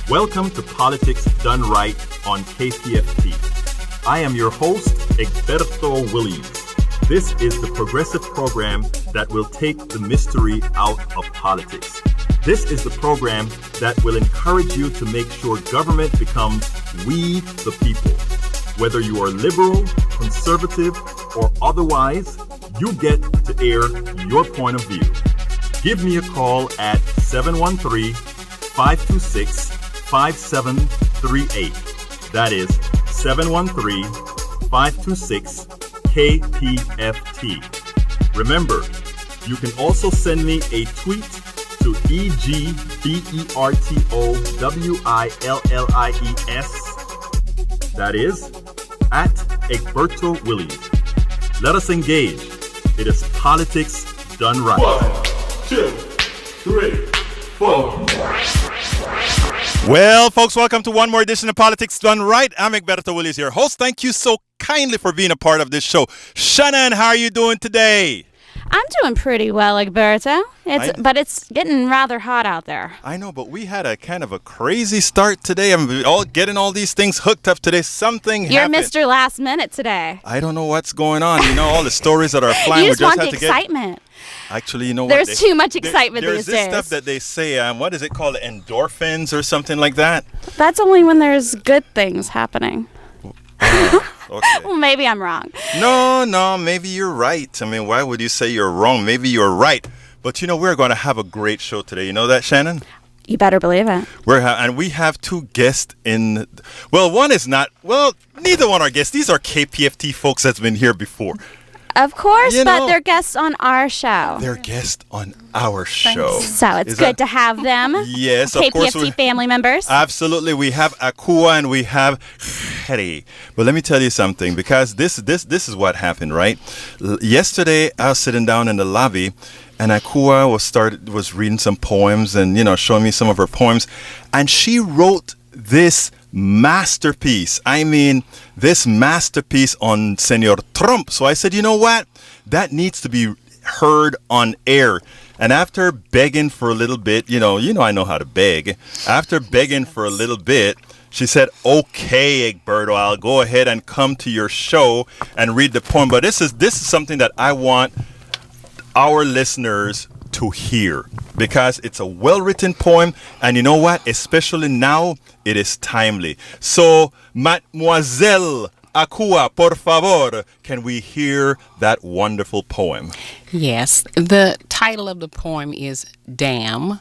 Welcome to Politics Done Right on KPFT. I am your host, Egberto Williams. This is the progressive program that will take the mystery out of politics. This is the program that will encourage you to make sure government becomes we the people. Whether you are liberal, conservative, or otherwise, you get to air your point of view. Give me a call at 713-526-5738. That is 713-526-KPFT. Remember, you can also send me a tweet to EGBERTOWILLIES. That is at Egberto Williams. Let us engage. It is politics done right. 1, 2, 3, 4. Well, folks, welcome to one more edition of Politics Done Right. I'm Egberto Williams, your host. Thank you so kindly for being a part of this show. Shannon, how are you doing today? I'm doing pretty well, Egberto. But it's getting rather hot out there. I know, but we had a kind of a crazy start today. I'm all getting all these things hooked up today. Something happened. You're Mr. Last Minute today. I don't know what's going on. You know, all the stories that are flying. You just want the excitement. Actually, you know what? There's too much excitement these days. There's this stuff that they say, what is it called? Endorphins or something like that? That's only when there's good things happening. Okay. Well, maybe I'm wrong. No, maybe you're right. I mean, why would you say you're wrong? Maybe you're right. But, you know, we're going to have a great show today. You know that, Shannon? You better believe it. And we have two guests in. Well, one is not. Well, neither one are guests. These are KPFT folks that's been here before. Of course, but they're guests on our show. They're guests on our show. So it's good to have them. Yes, of course. KPFT family members. Absolutely. We have Akua and we have Harry. But let me tell you something, because this is what happened, right? Yesterday, I was sitting down in the lobby, and Akua was reading some poems and, you know, showing me some of her poems. And she wrote this masterpiece. I mean, this masterpiece on Senor Trump. So I said, you know what? That needs to be heard on air. And after begging for a little bit, you know I know how to beg. After begging for a little bit, she said, okay, Egberto, I'll go ahead and come to your show and read the poem. But this is something that I want our listeners to hear, because it's a well-written poem, and you know what? Especially now, it is timely. So, Mademoiselle Akua, por favor, can we hear that wonderful poem? Yes. The title of the poem is DAM,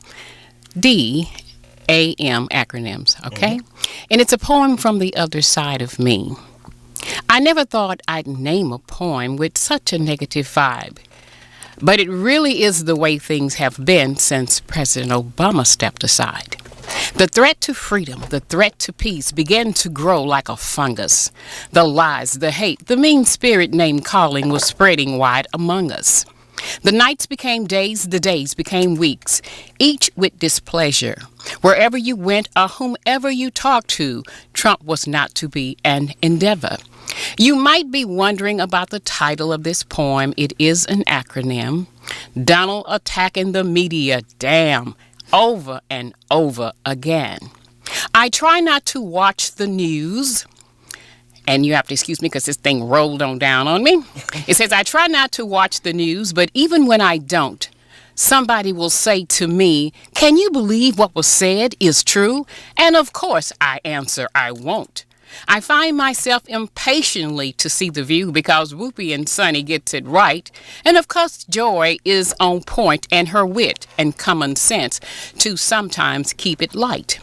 D-A-M acronyms, okay? Mm-hmm. And it's a poem from the other side of me. I never thought I'd name a poem with such a negative vibe. But it really is the way things have been since President Obama stepped aside. The threat to freedom, the threat to peace began to grow like a fungus. The lies, the hate, the mean spirit name calling was spreading wide among us. The nights became days, the days became weeks, each with displeasure. Wherever you went or whomever you talked to, Trump was not to be an endeavor. You might be wondering about the title of this poem. It is an acronym. Donald attacking the media, damn, over and over again. I try not to watch the news. And you have to excuse me because this thing rolled on down on me. It says, I try not to watch the news, but even when I don't, somebody will say to me, can you believe what was said is true? And of course I answer, I won't. I find myself impatiently to see the view because Whoopi and Sonny gets it right. And of course, Joy is on point, and her wit and common sense to sometimes keep it light.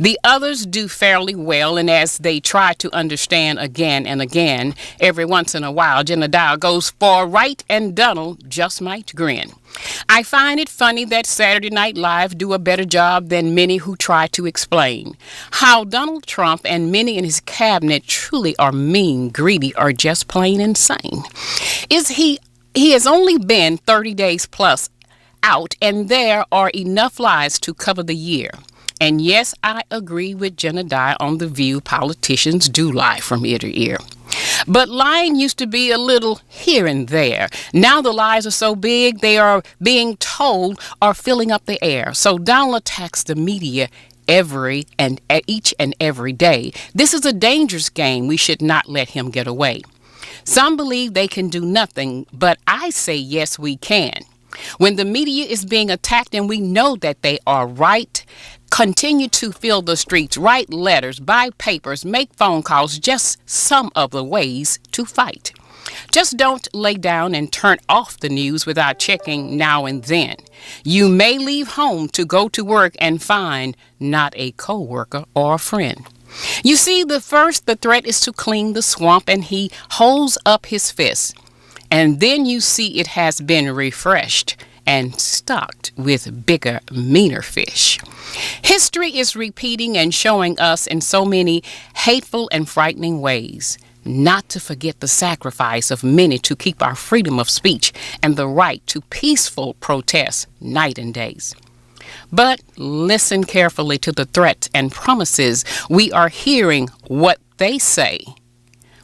The others do fairly well, and as they try to understand again and again, every once in a while, Jedediah goes far right and Donald just might grin. I find it funny that Saturday Night Live do a better job than many who try to explain how Donald Trump and many in his cabinet truly are mean, greedy, or just plain insane. He has only been 30 days plus out, and there are enough lies to cover the year. And yes, I agree with Jedediah on the view politicians do lie from ear to ear. But lying used to be a little here and there. Now the lies are so big they are being told are filling up the air. So Donald attacks the media each and every day. This is a dangerous game. We should not let him get away. Some believe they can do nothing, but I say yes, we can. When the media is being attacked and we know that they are right, continue to fill the streets, write letters, buy papers, make phone calls, just some of the ways to fight. Just don't lay down and turn off the news without checking now and then. You may leave home to go to work and find not a co-worker or a friend. You see, the threat is to clean the swamp, and he holds up his fist. And then you see it has been refreshed and stocked with bigger, meaner fish. History is repeating and showing us in so many hateful and frightening ways. Not to forget the sacrifice of many to keep our freedom of speech and the right to peaceful protest night and days. But listen carefully to the threats and promises. We are hearing what they say.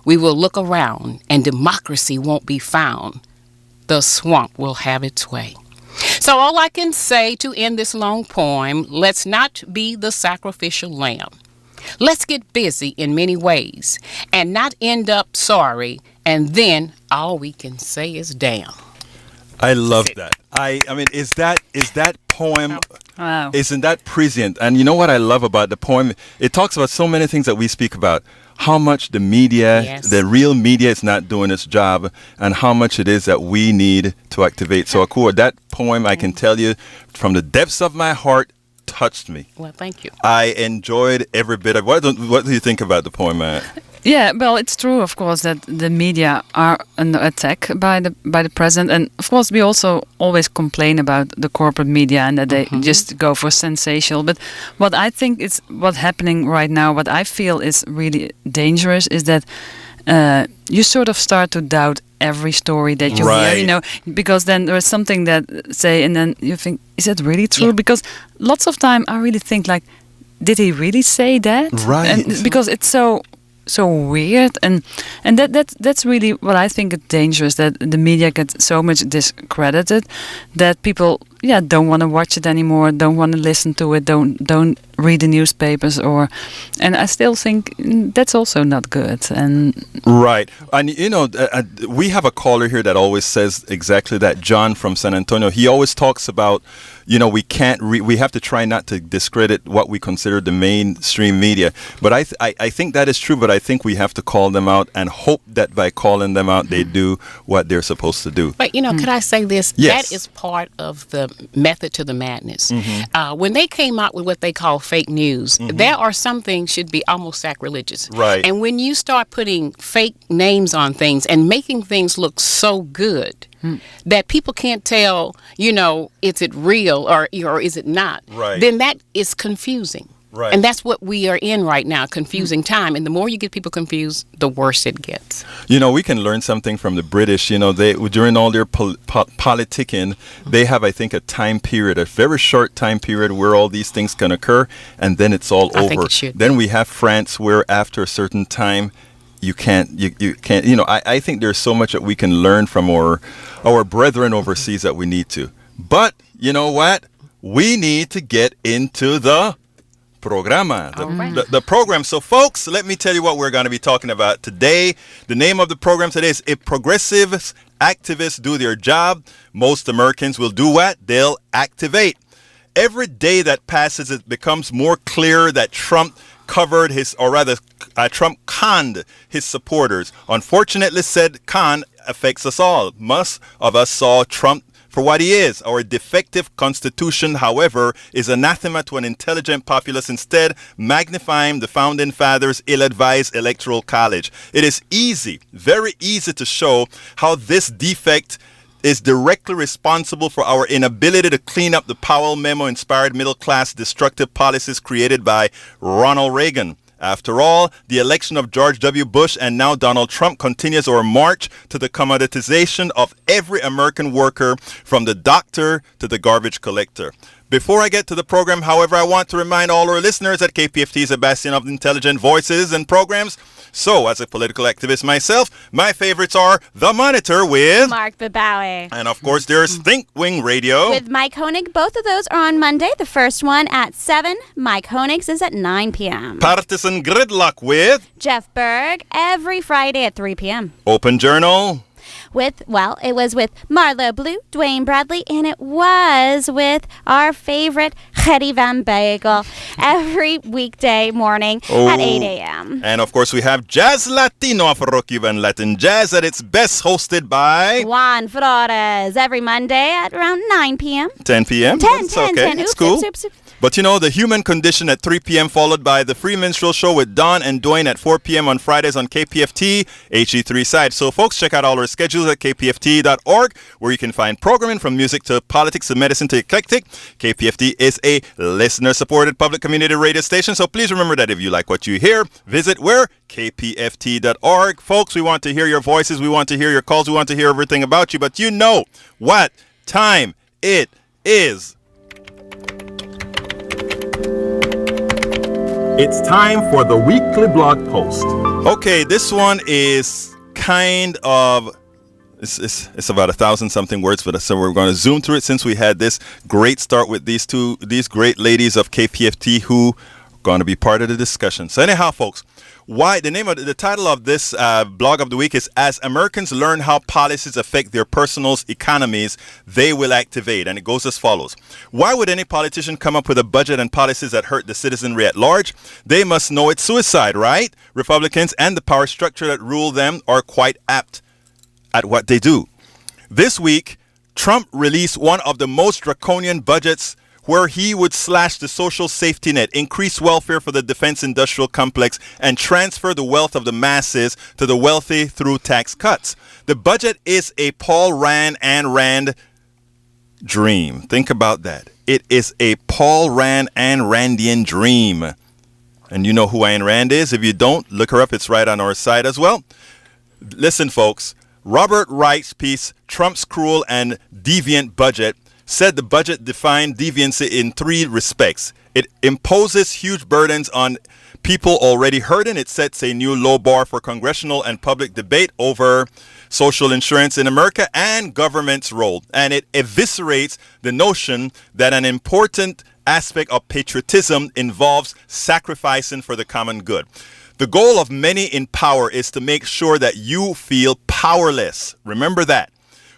We will look around and democracy won't be found. The swamp will have its way. So all I can say to end this long poem, let's not be the sacrificial lamb. Let's get busy in many ways and not end up sorry, and then all we can say is damn. I love that. I mean, is that poem? Wow. Isn't that prescient? And you know what I love about the poem? It talks about so many things that we speak about. How much the media, Yes. the real media, is not doing its job, and how much it is that we need to activate. So, Akua, that poem, I can tell you, from the depths of my heart, touched me. Well, thank you. I enjoyed every bit of. What do you think about the poem, man? Yeah, well, it's true, of course, that the media are under attack by the president, and of course, we also always complain about the corporate media and that they just go for sensational. But what I think is what's happening right now, what I feel is really dangerous, is that you sort of start to doubt every story that you hear, you know, because then there's something that say, and then you think, is that really true? Yeah. Because lots of time I really think like, did he really say that? Right. And because it's so weird, and that's really what I think is dangerous, that the media gets so much discredited that people don't want to watch it anymore, don't want to listen to it, don't read the newspapers, and I still think that's also not good. And Right. And you know, we have a caller here that always says exactly that, John from San Antonio. He always talks about, you know, we have to try not to discredit what we consider the mainstream media. But I think that is true, but I think we have to call them out and hope that by calling them out, they do what they're supposed to do. But, you know, could I say this? Yes. That is part of the method to the madness. When they came out with what they call fake news, there are some things should be almost sacrilegious. Right. And when you start putting fake names on things and making things look so good that people can't tell, you know, is it real or is it not? Right. Then that is confusing. Right. And that's what we are in right now, confusing time. And the more you get people confused, the worse it gets. You know, we can learn something from the British. You know, they during all their politicking, they have, I think, a time period, a very short time period where all these things can occur, and then it's all I over. think it should. Then we have France, where after a certain time, you can't. You know, I think there's so much that we can learn from our brethren overseas that we need to. But you know what? We need to get into the programa, the program. So folks, let me tell you what we're going to be talking about today. The name of the program today is If Progressive Activists Do Their Job, Most Americans Will Do What? They'll Activate. Every day that passes, it becomes more clear that Trump covered Trump conned his supporters. Unfortunately, said con affects us all. Most of us saw Trump for what he is. Our defective constitution, however, is anathema to an intelligent populace, instead magnifying the founding fathers' ill-advised electoral college. It is easy, very easy to show how this defect is directly responsible for our inability to clean up the Powell Memo inspired middle-class destructive policies created by Ronald Reagan. After all, the election of George W. Bush and now Donald Trump continues our march to the commoditization of every American worker, from the doctor to the garbage collector. Before I get to the program, however, I want to remind all our listeners that KPFT is a bastion of intelligent voices and programs. So, as a political activist myself, my favorites are The Monitor with Mark Babawi. and of course there's Think Wing Radio. With Mike Honig. Both of those are on Monday. The first one at 7. Mike Honig's is at 9 p.m. Partisan Gridlock with Jeff Berg every Friday at 3 p.m. Open Journal. It was with Marlo Blue, Dwayne Bradley, and it was with our favorite Gerry Van Bagel every weekday morning at 8 a.m. And of course we have Jazz Latino for Rocky Van Latin Jazz at its best, hosted by Juan Flores every Monday at around 9 p.m. 10 p.m. 10, It's 10, okay. 10. It's Oops, cool. oops, oops. But you know, The Human Condition at 3 p.m. followed by The Free Minstrel Show with Don and Dwayne at 4 p.m. on Fridays on KPFT, HE3 side. So folks, check out all our schedules at kpft.org, where you can find programming from music to politics to medicine to eclectic. KPFT is a listener-supported public community radio station, so please remember that if you like what you hear, visit where? kpft.org. Folks, we want to hear your voices, we want to hear your calls, we want to hear everything about you, but you know what time it is. It's time for the weekly blog post. Okay, this one is kind of it's about 1,000-something words, but so we're going to zoom through it since we had this great start with these great ladies of KPFT who are going to be part of the discussion. So anyhow, folks, the title of this blog of the week is As Americans Learn How Policies Affect Their Personal Economies, They Will Activate. And it goes as follows. Why would any politician come up with a budget and policies that hurt the citizenry at large? They must know it's suicide, right? Republicans and the power structure that rule them are quite apt at what they do. This week, Trump released one of the most draconian budgets where he would slash the social safety net, increase welfare for the defense industrial complex, and transfer the wealth of the masses to the wealthy through tax cuts. The budget is a Paul Rand and Rand dream. Think about that. It is a Paul Rand and Randian dream. And you know who Ayn Rand is? If you don't, look her up. It's right on our site as well. Listen, folks. Robert Wright's piece, Trump's Cruel and Deviant Budget, said the budget defined deviancy in 3 respects. It imposes huge burdens on people already hurting. It sets a new low bar for congressional and public debate over social insurance in America and government's role. And it eviscerates the notion that an important aspect of patriotism involves sacrificing for the common good. The goal of many in power is to make sure that you feel powerless. Remember that.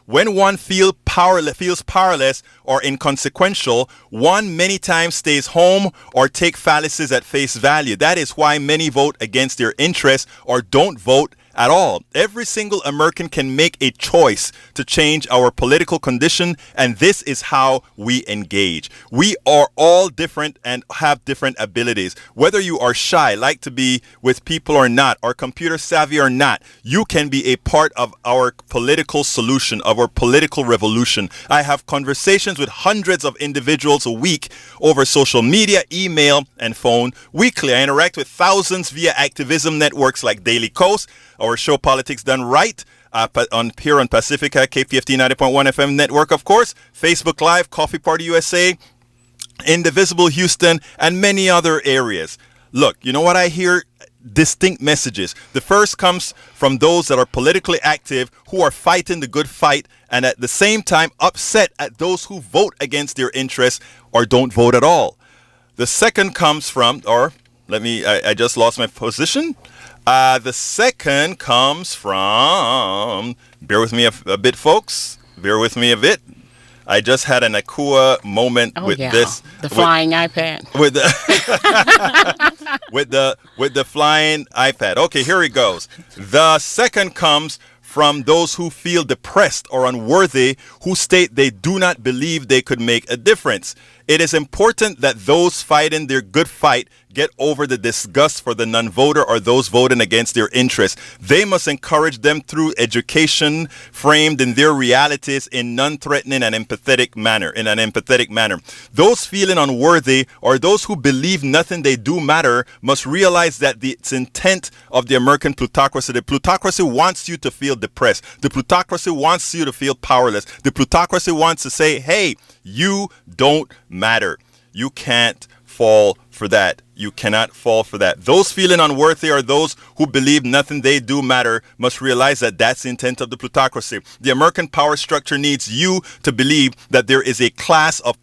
When one feels powerless or inconsequential, one many times stays home or take fallacies at face value. That is why many vote against their interests or don't vote at all. Every single American can make a choice to change our political condition, and this is how we engage. We are all different and have different abilities. Whether you are shy, like to be with people or not, or computer savvy or not, you can be a part of our political solution, of our political revolution. I have conversations with hundreds of individuals a week over social media, email, and phone weekly. I interact with thousands via activism networks like Daily Kos, our show Politics Done Right, here on Pacifica, KPFT 90.1 FM network, of course, Facebook Live, Coffee Party USA, Indivisible Houston, and many other areas. Look, you know what I hear? Distinct messages. The first comes from those that are politically active, who are fighting the good fight, and at the same time upset at those who vote against their interests or don't vote at all. The second comes from, I just lost my position. The second comes from, bear with me a bit, folks. Bear with me a bit. I just had an Akua moment this. The flying iPad. With the with the flying iPad. Okay, here it goes. The second comes from those who feel depressed or unworthy, who state they do not believe they could make a difference. It is important that those fighting their good fight get over the disgust for the non-voter or those voting against their interests. They must encourage them through education framed in their realities in non-threatening and empathetic manner. Those feeling unworthy or those who believe nothing they do matter must realize that it's intent of the American plutocracy. The plutocracy wants you to feel depressed. The plutocracy wants you to feel powerless. The plutocracy wants to say, hey, you don't matter. You can't fall for that You cannot fall for that. Those feeling unworthy or those who believe nothing they do matter must realize that that's the intent of the plutocracy. The American power structure needs you to believe that there is a class of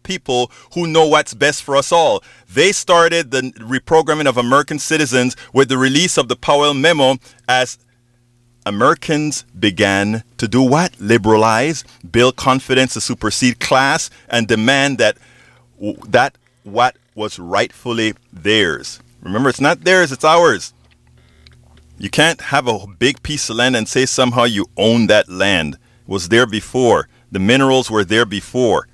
people who know what's best for us all. They started the reprogramming of American citizens with the release of the Powell Memo as Americans began to do what? Liberalize, build confidence to supersede class, and demand that what was rightfully theirs. Remember, it's not theirs, it's ours. You can't have a big piece of land and say somehow you own that land. It was there before. The minerals were there before.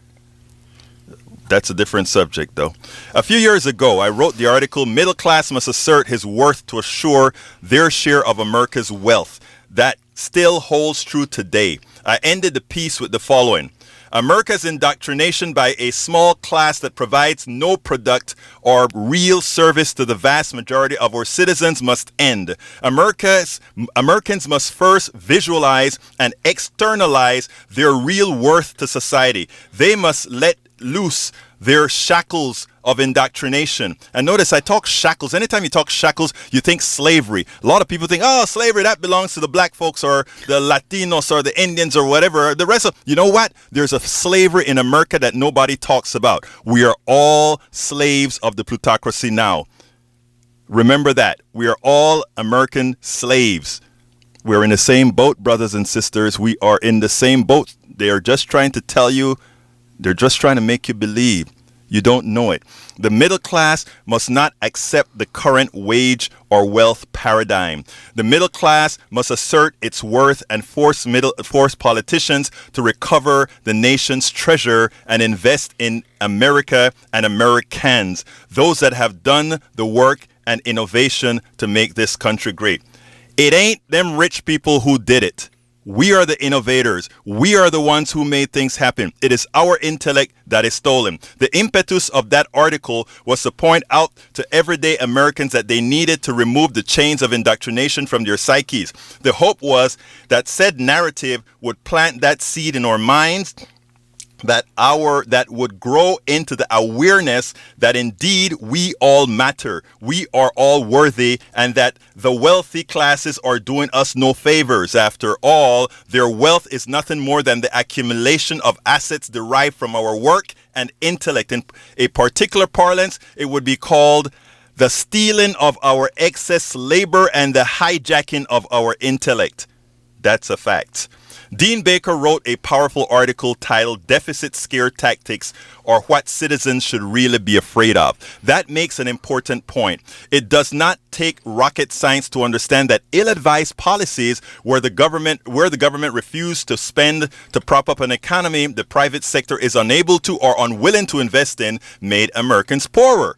That's a different subject, though. A few years ago, I wrote the article, Middle Class Must Assert His Worth to Assure Their Share of America's Wealth. That still holds true today. I ended the piece with the following. America's indoctrination by a small class that provides no product or real service to the vast majority of our citizens must end. Americans must first visualize and externalize their real worth to society. They must let loose their shackles of indoctrination. And notice I talk shackles. Anytime you talk shackles, you think slavery. A lot of people think, oh, slavery, that belongs to the black folks or the Latinos or the Indians or whatever. The rest of, you know what? There's a slavery in America that nobody talks about. We are all slaves of the plutocracy now. Remember that. We are all American slaves. We're in the same boat, brothers and sisters. We are in the same boat. They are just trying to tell you, they're just trying to make you believe. You don't know it. The middle class must not accept the current wage or wealth paradigm. The middle class must assert its worth and force politicians to recover the nation's treasure and invest in America and Americans, those that have done the work and innovation to make this country great. It ain't them rich people who did it. We are the innovators. We are the ones who made things happen. It is our intellect that is stolen. The impetus of that article was to point out to everyday Americans that they needed to remove the chains of indoctrination from their psyches. The hope was that said narrative would plant that seed in our minds that would grow into the awareness that indeed we all matter, we are all worthy, and that the wealthy classes are doing us no favors. After all, their wealth is nothing more than the accumulation of assets derived from our work and intellect. In a particular parlance, it would be called the stealing of our excess labor and the hijacking of our intellect. That's a fact. Dean Baker wrote a powerful article titled Deficit Scare Tactics, or What Citizens Should Really Be Afraid of. That makes an important point. It does not take rocket science to understand that ill-advised policies where the government refused to spend to prop up an economy the private sector is unable to or unwilling to invest in made Americans poorer.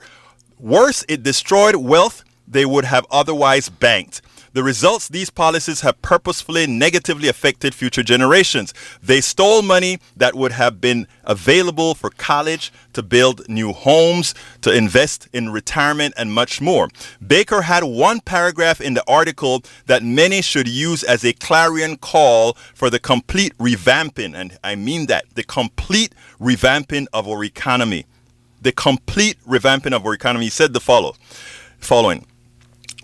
Worse, it destroyed wealth they would have otherwise banked. The results, these policies have purposefully negatively affected future generations. They stole money that would have been available for college, to build new homes, to invest in retirement, and much more. Baker had one paragraph in the article that many should use as a clarion call for the complete revamping, and I mean that, the complete revamping of our economy. The complete revamping of our economy. He said the following.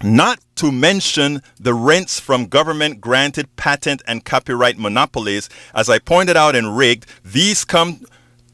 Not to mention the rents from government-granted patent and copyright monopolies. As I pointed out in Rigged, these come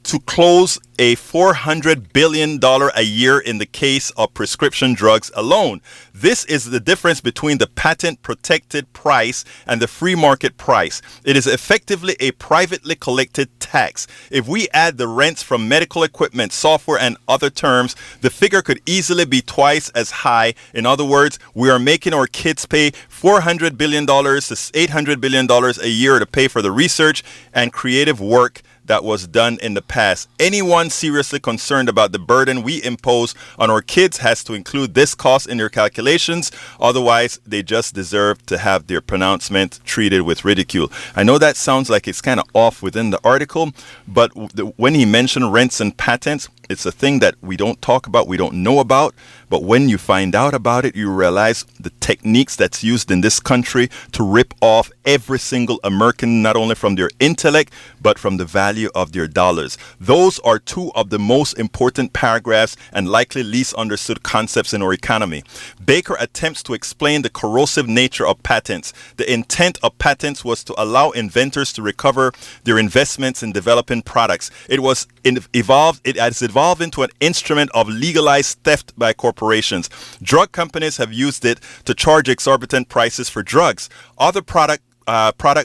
to close a $400 billion a year in the case of prescription drugs alone. This is the difference between the patent-protected price and the free market price. It is effectively a privately collected tax. If we add the rents from medical equipment, software, and other terms, the figure could easily be twice as high. In other words, we are making our kids pay $400 billion to $800 billion a year to pay for the research and creative work that was done in the past. Anyone seriously concerned about the burden we impose on our kids has to include this cost in their calculations. Otherwise, they just deserve to have their pronouncement treated with ridicule. I know that sounds like it's kind of off within the article, but when he mentioned rents and patents, It's a thing that we don't talk about, we don't know about, but when you find out about it, you realize the techniques that's used in this country to rip off every single American, not only from their intellect, but from the value of their dollars. Those are two of the most important paragraphs and likely least understood concepts in our economy. Baker attempts to explain the corrosive nature of patents. The intent of patents was to allow inventors to recover their investments in developing products. It has evolved into an instrument of legalized theft by corporations. Drug companies have used it to charge exorbitant prices for drugs. Other product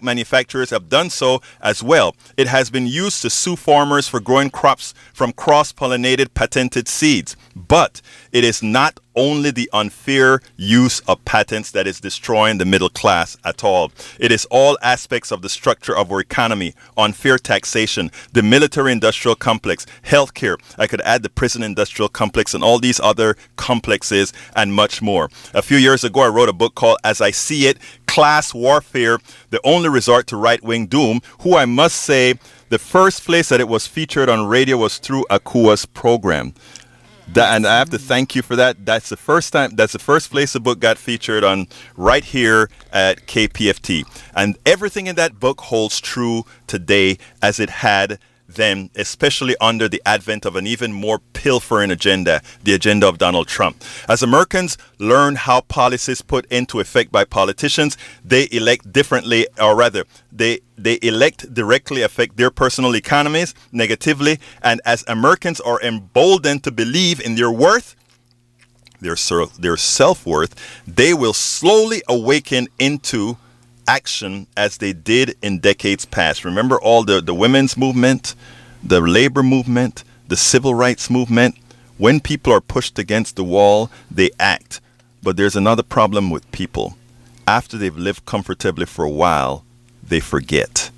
manufacturers have done so as well. It has been used to sue farmers for growing crops from cross-pollinated patented seeds. But it is not only the unfair use of patents that is destroying the middle class at all. It is all aspects of the structure of our economy: unfair taxation, the military-industrial complex, healthcare. I could add the prison-industrial complex and all these other complexes and much more. A few years ago, I wrote a book called As I See It, Class Warfare, the Only Resort to Right-Wing Doom, who I must say, the first place that it was featured on radio was through Akua's program. And I have to thank you for that. That's the first place the book got featured on, right here at KPFT. And everything in that book holds true today as it had then, especially under the advent of an even more pilfering agenda, the agenda of Donald Trump. As Americans learn how policies put into effect by politicians, they elect differently, or rather, they elect directly affect their personal economies negatively. And as Americans are emboldened to believe in their worth, their self-worth, they will slowly awaken into action as they did in decades past. Remember all the women's movement, the labor movement, the civil rights movement. When people are pushed against the wall, they act. But there's another problem with people. After they've lived comfortably for a while, they forget.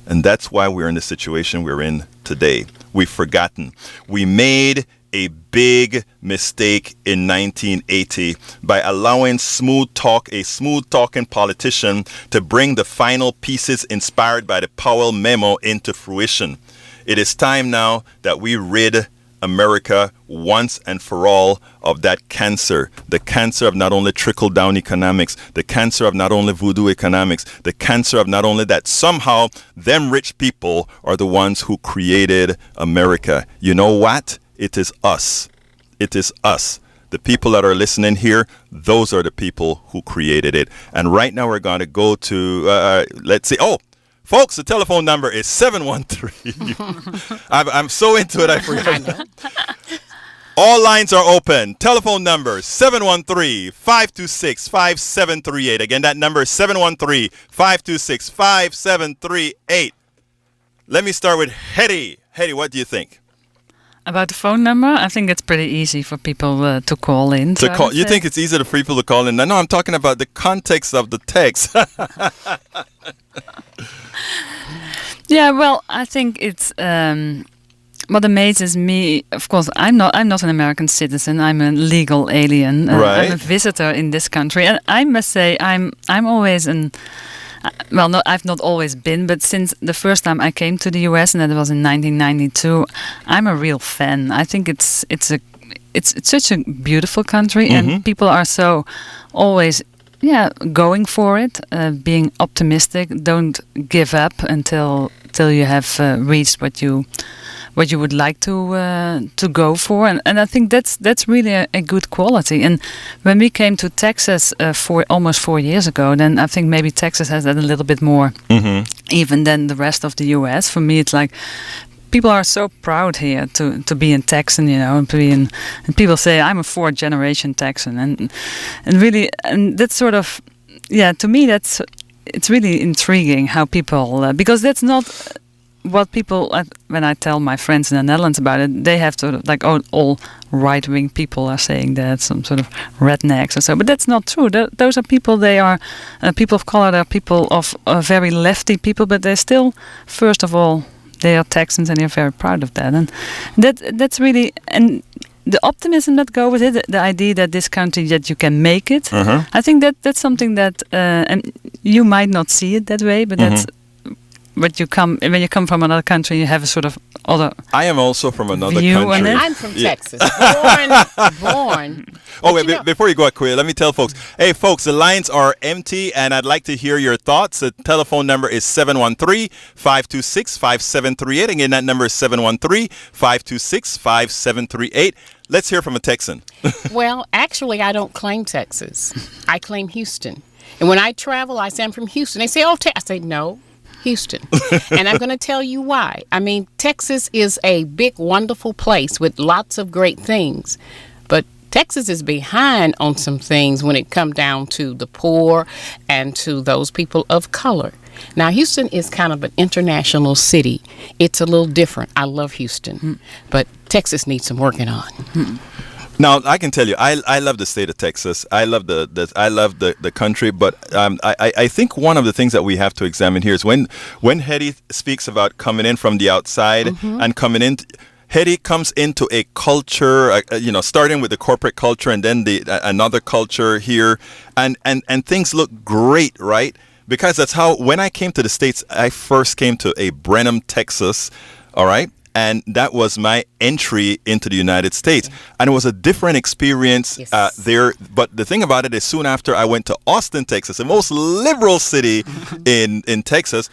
And that's why we're in the situation we're in today. We've forgotten. We made a big mistake in 1980 by allowing a smooth-talking politician to bring the final pieces inspired by the Powell Memo into fruition. It is time now that we rid America once and for all of that cancer. The cancer of not only trickle-down economics, the cancer of not only voodoo economics, the cancer of not only that somehow them rich people are the ones who created America. You know what? It is us. It is us. The people that are listening here, those are the people who created it. And right now we're going to go to, let's see. Oh, folks, the telephone number is 713. I'm so into it, I forgot. All lines are open. Telephone number 713-526-5738. Again, that number is 713-526-5738. Let me start with Hetty. Hetty, what do you think? About the phone number, I think it's pretty easy for people to call in. You think it's easy for people to call in? No, I'm talking about the context of the text. Yeah, well, I think it's what amazes me. Of course, I'm not an American citizen. I'm a legal alien. Right. I'm a visitor in this country, and I must say, I'm always well, no, I've not always been, but since the first time I came to the US, and that was in 1992, I'm a real fan. I think it's such a beautiful country, and people are so always going for it, being optimistic. Don't give up until you have reached what you would like to go for, and I think that's really a good quality. And when we came to Texas almost 4 years ago, then I think maybe Texas has that a little bit more even than the rest of the U.S. For me, it's like people are so proud here to be in Texan, you know, and people say I'm a fourth generation Texan, and really, and that's sort of, to me it's really intriguing how people because that's not what people, when I tell my friends in the Netherlands about it, they have sort of like, all right-wing people are saying that, some sort of rednecks or so. But that's not true. Those are people, they are people of color, they're people of very lefty people, but they're still, first of all, they are Texans and they're very proud of that. And that's really, and the optimism that goes with it, the idea that this country, that you can make it, I think that's something that, and you might not see it that way, but when you come from another country, you have a sort of other. I am also from another View on country. it? I'm from Yeah. Texas. Born. Oh, wait, before you go, Aquila, let me tell folks. Hey, folks, the lines are empty, and I'd like to hear your thoughts. The telephone number is 713-526-5738. Again, that number is 713-526-5738. Let's hear from a Texan. Well, actually, I don't claim Texas. I claim Houston. And when I travel, I say I'm from Houston. They say, I say, no, Houston. And I'm going to tell you why. I mean, Texas is a big, wonderful place with lots of great things. But Texas is behind on some things when it comes down to the poor and to those people of color. Now, Houston is kind of an international city. It's a little different. I love Houston. But Texas needs some working on. Now, I can tell you, I love the state of Texas. I love the country, but I think one of the things that we have to examine here is when Hetty speaks about coming in from the outside and coming in. Hetty comes into a culture, starting with the corporate culture and then another culture here, and things look great, right? Because that's how, when I came to the States, I first came to a Brenham, Texas, all right? And that was my entry into the United States. And it was a different experience there. But the thing about it is soon after I went to Austin, Texas, the most liberal city in Texas,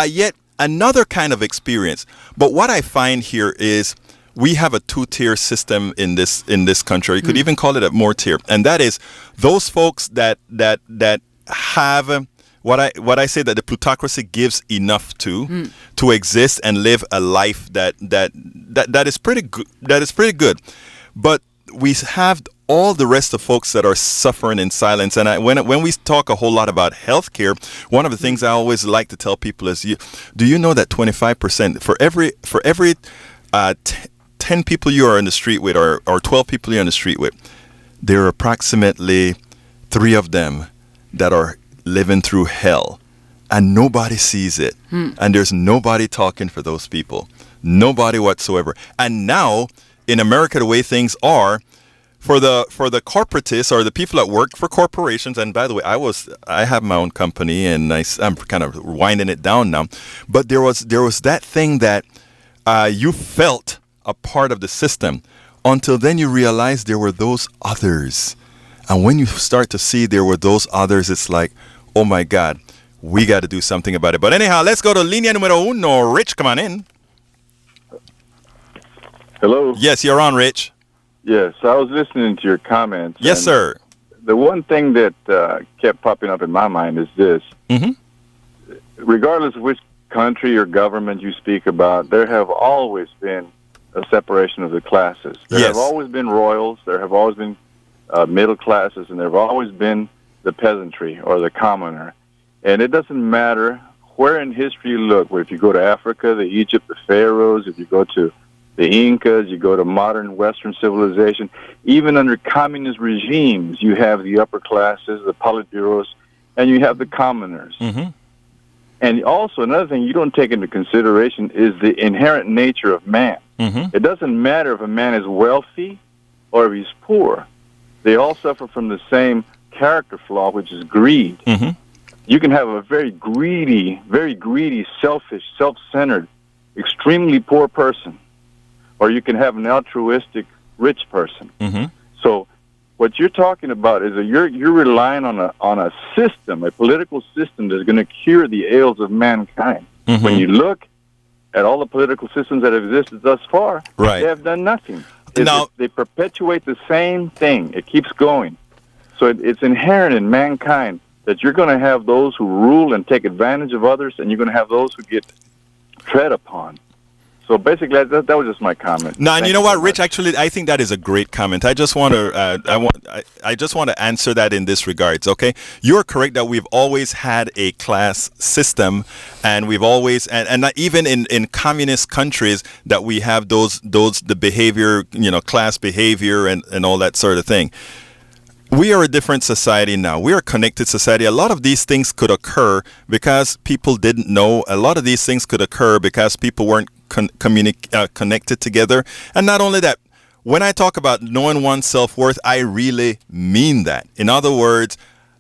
yet another kind of experience. But what I find here is we have a two-tier system in this country. You could even call it a more tier. And that is those folks that have what I say that the plutocracy gives enough to exist and live a life that is pretty good. That is pretty good, but we have all the rest of folks that are suffering in silence. And when we talk a whole lot about healthcare, one of the things I always like to tell people is, do you know that 25% for every 10 people you are in the street with, or 12 people you're in the street with, there are approximately 3 of them that are living through hell, and nobody sees it, and there's nobody talking for those people, nobody whatsoever. And now in America, the way things are, for the corporatists or the people that work for corporations, and by the way, I have my own company, and I'm kind of winding it down now, but there was that thing that you felt a part of the system until then you realize there were those others. And when you start to see there were those others, it's like, oh my God, we got to do something about it. But anyhow, let's go to línea número 1. Rich, come on in. Hello? Yes, you're on, Rich. Yes, I was listening to your comments. Yes, sir. The one thing that kept popping up in my mind is this. Regardless of which country or government you speak about, there have always been a separation of the classes. There have always been royals, there have always been middle classes, and there have always been the peasantry or the commoner. And it doesn't matter where in history you look, if you go to Africa, the Egypt, the pharaohs, if you go to the Incas, you go to modern Western civilization, even under communist regimes, you have the upper classes, the politburos, and you have the commoners. And also another thing you don't take into consideration is the inherent nature of man. It doesn't matter if a man is wealthy or if he's poor. They all suffer from the same character flaw, which is greed. You can have a very greedy, selfish, self-centered, extremely poor person, or you can have an altruistic, rich person. So what you're talking about is that you're relying on a system, a political system that's going to cure the ails of mankind. When you look at all the political systems that have existed thus far, they have done nothing. They perpetuate the same thing. It keeps going. So it's inherent in mankind that you're going to have those who rule and take advantage of others, and you're going to have those who get tread upon. So basically, that was just my comment. No, and you know what, Rich? Actually, I think that is a great comment. I just want to, I just want to answer that in this regards. Okay, you're correct that we've always had a class system, and we've always, and not even in communist countries, that we have the behavior, class behavior, and all that sort of thing. We are a different society now. We are a connected society. A lot of these things could occur because people didn't know. A lot of these things could occur because people weren't connected together. And not only that, when I talk about knowing one's self-worth, I really mean that. In other words,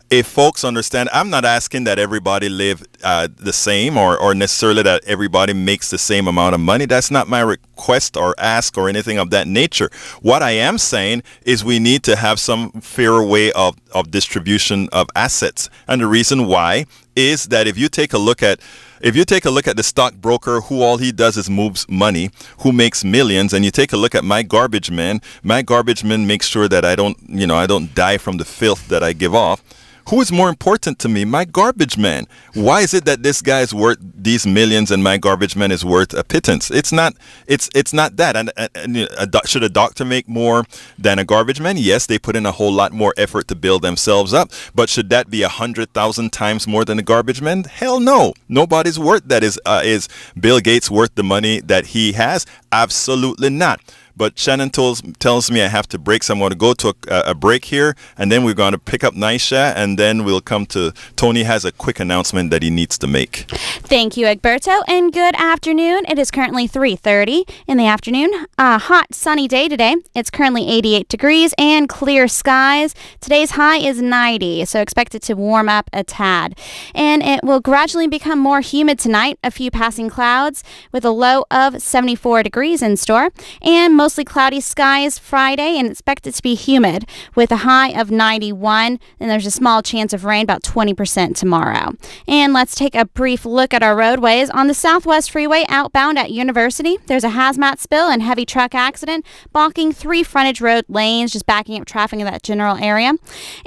if folks understand, I'm not asking that everybody live the same or necessarily that everybody makes the same amount of money. That's not my request or ask or anything of that nature. What I am saying is we need to have some fair way of distribution of assets. And the reason why is that if you take a look at the stockbroker who all he does is moves money, who makes millions, and you take a look at my garbage man makes sure that I don't die from the filth that I give off. Who is more important to me? My garbage man. Why is it that this guy is worth these millions and my garbage man is worth a pittance? It's not that. And should a doctor make more than a garbage man? Yes, they put in a whole lot more effort to build themselves up. But should that be 100,000 times more than a garbage man? Hell no. Nobody's worth that. Is Bill Gates worth the money that he has? Absolutely not. But Shannon tells me I have to break, so I'm going to go to a break here, and then we're going to pick up Naisha, and then we'll come to Tony has a quick announcement that he needs to make. Thank you, Egberto, and good afternoon. It is currently 3:30 in the afternoon. A hot, sunny day today. It's currently 88 degrees and clear skies. Today's high is 90, so expect it to warm up a tad. And it will gradually become more humid tonight. A few passing clouds with a low of 74 degrees in store, and mostly cloudy skies Friday, and expect it to be humid with a high of 91, and there's a small chance of rain, about 20% tomorrow. And let's take a brief look at our roadways. On the Southwest Freeway outbound at University, there's a hazmat spill and heavy truck accident blocking 3 frontage road lanes, just backing up traffic in that general area.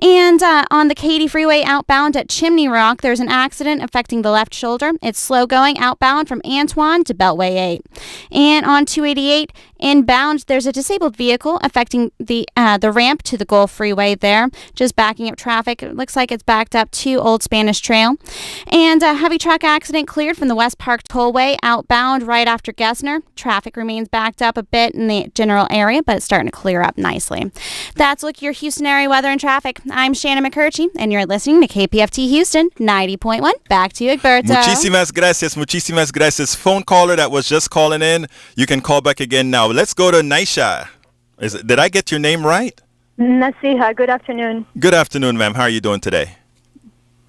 And on the Katy Freeway outbound at Chimney Rock, there's an accident affecting the left shoulder. It's slow going outbound from Antoine to Beltway 8. And on 288 inbound, there's a disabled vehicle affecting the ramp to the Gulf Freeway there, just backing up traffic. It looks like it's backed up to Old Spanish Trail. And a heavy truck accident cleared from the West Park Tollway outbound right after Gessner. Traffic remains backed up a bit in the general area, but it's starting to clear up nicely. That's look at your Houston area weather and traffic. I'm Shannon McCurchie, and you're listening to KPFT Houston 90.1. Back to you, Egberto. Muchísimas gracias. Phone caller that was just calling in, you can call back again now. Let's go to Naisha. Did I get your name right? Nasiha, good afternoon. Good afternoon, ma'am. How are you doing today?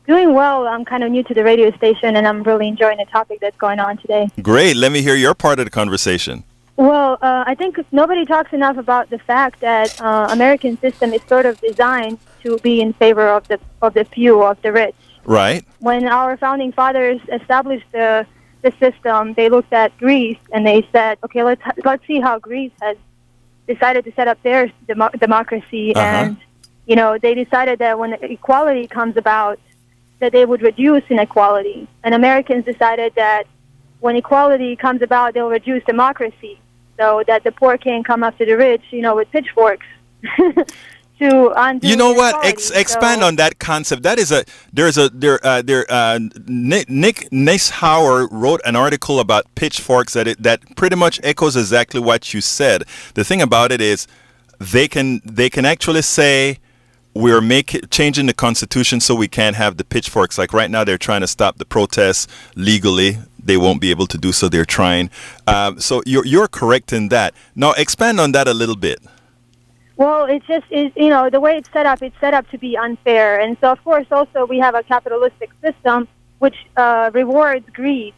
Doing well. I'm kind of new to the radio station, and I'm really enjoying the topic that's going on today. Great. Let me hear your part of the conversation. Well, I think nobody talks enough about the fact that American system is sort of designed to be in favor of the few, of the rich. Right. When our founding fathers established the system, they looked at Greece and they said, okay, let's see how Greece has decided to set up their democracy. And, they decided that when equality comes about, that they would reduce inequality. And Americans decided that when equality comes about, they'll reduce democracy so that the poor can't come after the rich, with pitchforks. To undo you know what? Expand so, on that concept. That is Nick Neishauer wrote an article about pitchforks that pretty much echoes exactly what you said. The thing about it is they can actually say we're changing the Constitution so we can't have the pitchforks. Like right now, they're trying to stop the protests legally. They won't be able to do so. They're trying. So you're correct in that. Now expand on that a little bit. Well, it's just, the way it's set up to be unfair. And so, of course, also we have a capitalistic system which rewards greed.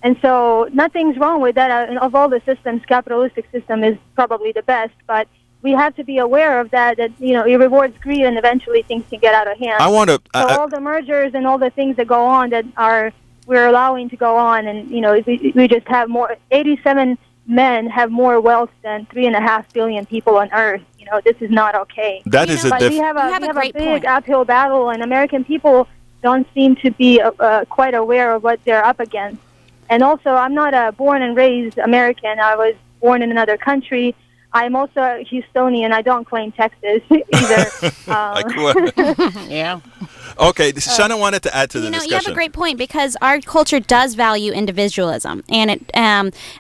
And so nothing's wrong with that. Of all the systems, capitalistic system is probably the best. But we have to be aware of that it rewards greed and eventually things can get out of hand. All the mergers and all the things that go on that we're allowing to go on. And, we just have more, 87 men have more wealth than 3.5 billion people on Earth. This is not okay. We have a big uphill battle, and American people don't seem to be quite aware of what they're up against. And also, I'm not a born and raised American. I was born in another country. I'm also a Houstonian. I don't claim Texas either. Yeah. Okay, Shannon wanted to add to the discussion. You have a great point because our culture does value individualism, and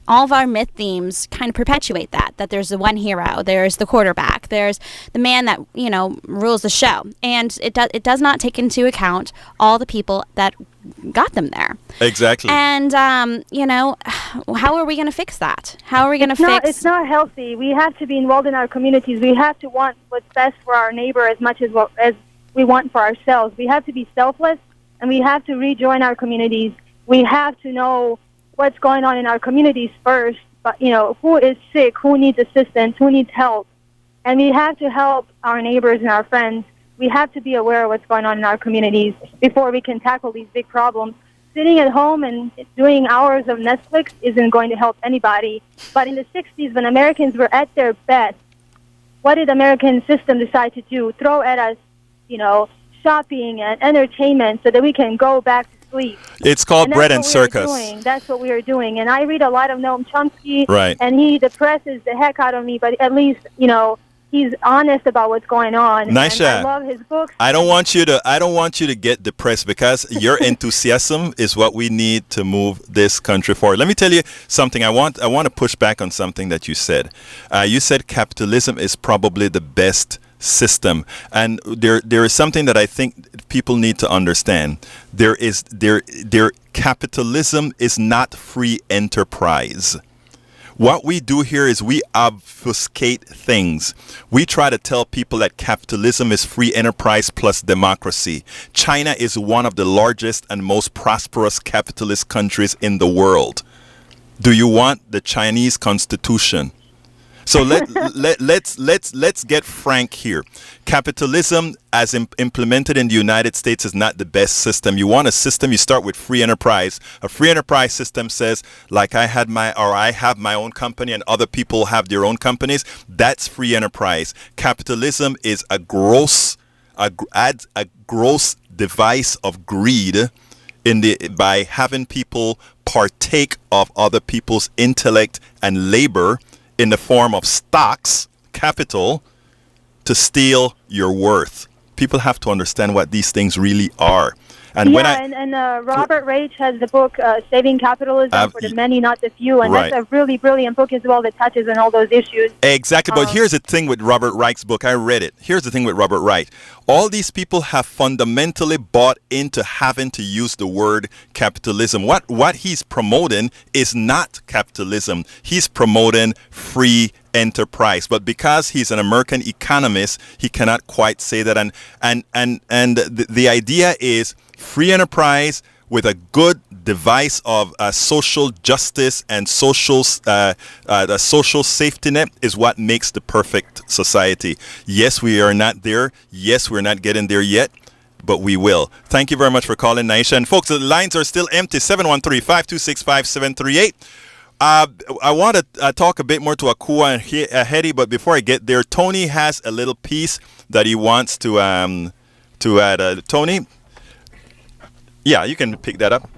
all of our myth themes kind of perpetuate that there's the one hero, there's the quarterback, there's the man that rules the show, and it does not take into account all the people that got them there. Exactly. And how are we going to fix that? How are we going to fix? It's not healthy. We have to be involved in our communities. We have to want what's best for our neighbor as much as we want for ourselves. We have to be selfless, and we have to rejoin our communities. We have to know what's going on in our communities first, but, who is sick, who needs assistance, who needs help. And we have to help our neighbors and our friends. We have to be aware of what's going on in our communities before we can tackle these big problems. Sitting at home and doing hours of Netflix isn't going to help anybody. But in the 60s, when Americans were at their best, what did the American system decide to do? Throw at us, shopping and entertainment so that we can go back to sleep. It's called bread and circus. That's what we are doing. And I read a lot of Noam Chomsky, right, and he depresses the heck out of me, but at least, he's honest about what's going on. Naisha, I love his books. I don't want you to get depressed, because your enthusiasm is what we need to move this country forward. Let me tell you something. I want to push back on something that you said. You said capitalism is probably the best system, and there is something that I think people need to understand. Capitalism is not free enterprise. What we do here is we obfuscate things. We try to tell people that capitalism is free enterprise plus democracy. China is one of the largest and most prosperous capitalist countries in the world. Do you want the Chinese constitution? So let's get frank here. Capitalism, as implemented in the United States, is not the best system. You want a system, you start with free enterprise. A free enterprise system says, like I have my own company and other people have their own companies. That's free enterprise. Capitalism is a gross device of greed by having people partake of other people's intellect and labor in the form of stocks, capital, to steal your worth. People have to understand what these things really are. And Robert Reich has the book Saving Capitalism for the Many, Not the Few, and right. That's a really brilliant book as well that touches on all those issues. Exactly, but here's the thing with Robert Reich's book. I read it. Here's the thing with Robert Reich. All these people have fundamentally bought into having to use the word capitalism. What he's promoting is not capitalism. He's promoting free enterprise. But because he's an American economist, he cannot quite say that. And the idea is free enterprise with a good device of social justice and the social safety net is what makes the perfect society. Yes, we are not there. Yes, we're not getting there yet, but we will. Thank you very much for calling, Naisha. And folks, the lines are still empty, 713-526-5738. I want to talk a bit more to Akua and Hedy, but before I get there, Tony has a little piece that he wants to add. Tony? Yeah, you can pick that up.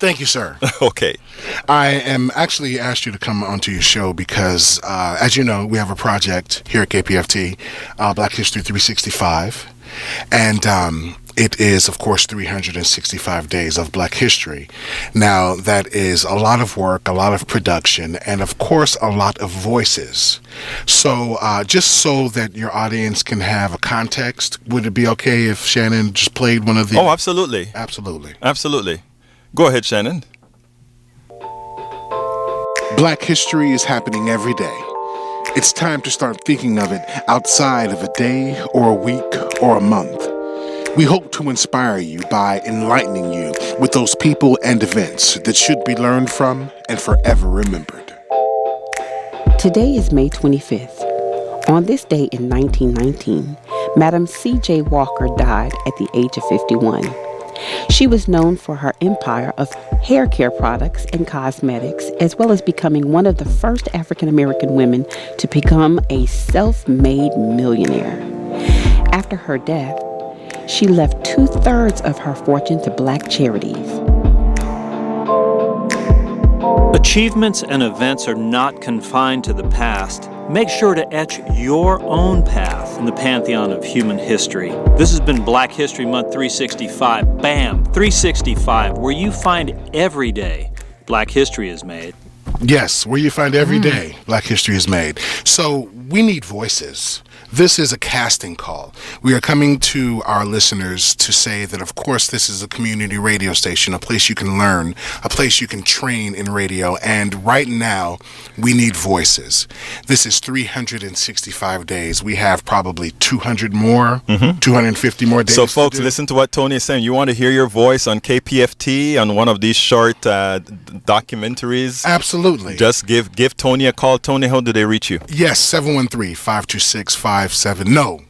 Thank you, sir. Okay. I am actually asked you to come onto your show because, as you know, we have a project here at KPFT, Black History 365. And it is, of course, 365 days of Black history. Now, that is a lot of work, a lot of production, and, of course, a lot of voices. So just so that your audience can have a context, would it be okay if Shannon just played one of the... Oh, absolutely. Absolutely. Absolutely. Go ahead, Shannon. Black history is happening every day. It's time to start thinking of it outside of a day or a week or a month. We hope to inspire you by enlightening you with those people and events that should be learned from and forever remembered. Today is May 25th. On this day in 1919, Madam C.J. Walker died at the age of 51. She was known for her empire of hair care products and cosmetics, as well as becoming one of the first African-American women to become a self-made millionaire. After her death, she left 2/3 of her fortune to Black charities. Achievements and events are not confined to the past. Make sure to etch your own path in the pantheon of human history. This has been Black History Month 365. Bam! 365, where you find every day Black history is made. Yes, where you find every day Black history is made. So we need voices. This is a casting call. We are coming to our listeners to say that, of course, this is a community radio station, a place you can learn, a place you can train in radio. And right now, we need voices. This is 365 days. We have probably 200 more, 250 more days. So, folks, listen to what Tony is saying. You want to hear your voice on KPFT on one of these short documentaries? Absolutely. Just give Tony a call. Tony, how do they reach you? Yes, 713-526-57. No.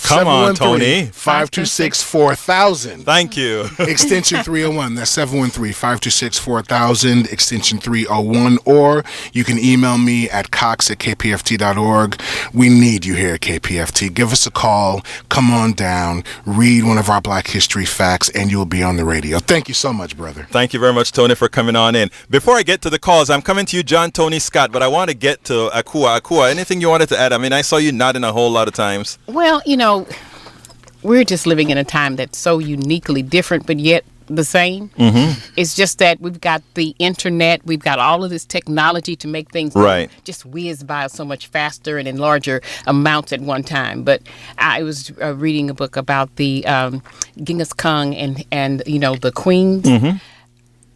Come on, Tony. 526-4000. Thank you. Extension 301. That's 713-526-4000, extension 301. Or you can email me at cox@kpft.org. We need you here at KPFT. Give us a call. Come on down. Read one of our Black History facts, and you'll be on the radio. Thank you so much, brother. Thank you very much, Tony, for coming on in. Before I get to the calls, I'm coming to you, John Tony Scott, but I want to get to Akua. Akua, anything you wanted to add? I mean, I saw you nodding a whole lot of times. Well, we're just living in a time that's so uniquely different, but yet the same. It's just that we've got the internet, we've got all of this technology to make things just whiz by so much faster and in larger amounts at one time. But I was reading a book about the Genghis Khan and the queens.